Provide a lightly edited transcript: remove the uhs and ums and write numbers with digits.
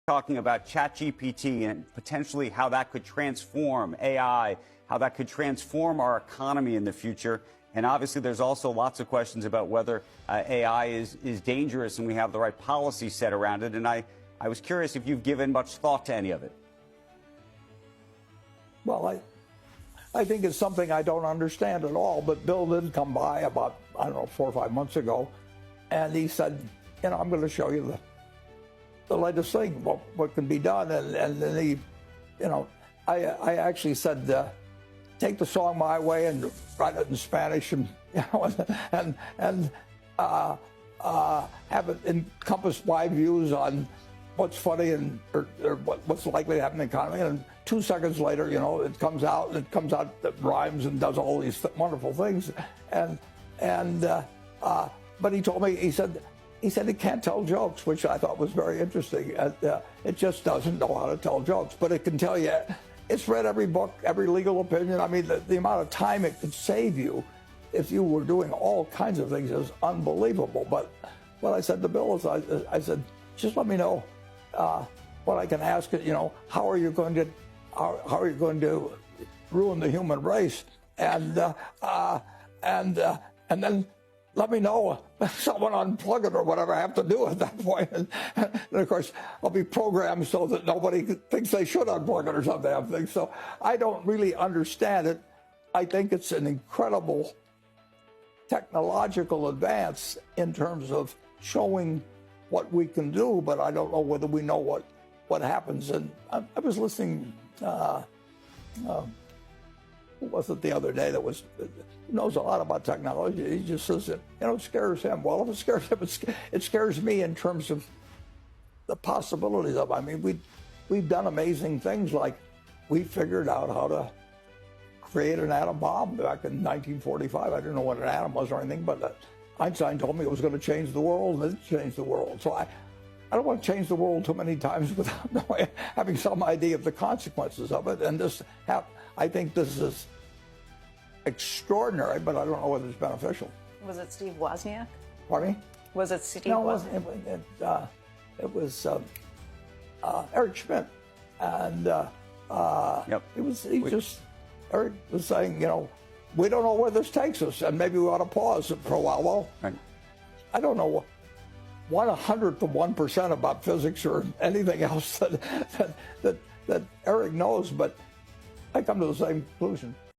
Talking about ChatGPT and potentially how that could transform AI, how that could transform our economy in the future. And obviously, there's also lots of questions about whether AI is dangerous and we have the right policy set around it. And I was curious if you've given much thought to any of it. Well, I think it's something I don't understand at all. But Bill did come by about, I don't know, 4 or 5 months ago. And he said, you know, I'm going to show you the latest thing, what can be done. And then he, you know, I actually said, take the song My Way and write it in Spanish, and you know, and have it encompass my views on what's funny and or what's likely to happen in the economy. And 2 seconds later, you know, it comes out that rhymes and does all these wonderful things. But he told me, he said it can't tell jokes, which I thought was very interesting. It just doesn't know how to tell jokes, but it can tell you. It's read every book, every legal opinion. I mean, the amount of time it could save you if you were doing all kinds of things is unbelievable. But what I said to Bill is, I said, just let me know what I can ask. You know, how are you going to ruin the human race? And then let me know someone unplug it or whatever I have to do at that point. And of course, I'll be programmed so that nobody thinks they should unplug it or something. I think so. I don't really understand it. I think it's an incredible technological advance in terms of showing what we can do, but I don't know whether we know what happens. And I was listening. Who was it the other day that knows a lot about technology? He just says that, you know, it scares him. Well, if it scares him, it scares me in terms of the possibilities of it. I mean, we've done amazing things, like we figured out how to create an atom bomb back in 1945. I didn't know what an atom was or anything, but Einstein told me it was going to change the world, and it changed the world. So I don't want to change the world too many times without having some idea of the consequences of it. And I think this is extraordinary, but I don't know whether it's beneficial. Was it Steve Wozniak? Pardon me? Was it Steve No, Wozniak? it was Eric Schmidt. And Yep. Eric was saying, you know, we don't know where this takes us, and maybe we ought to pause it for a while. Well, Right. I don't know 1/100th of 1% about physics or anything else that Eric knows, but I come to the same conclusion.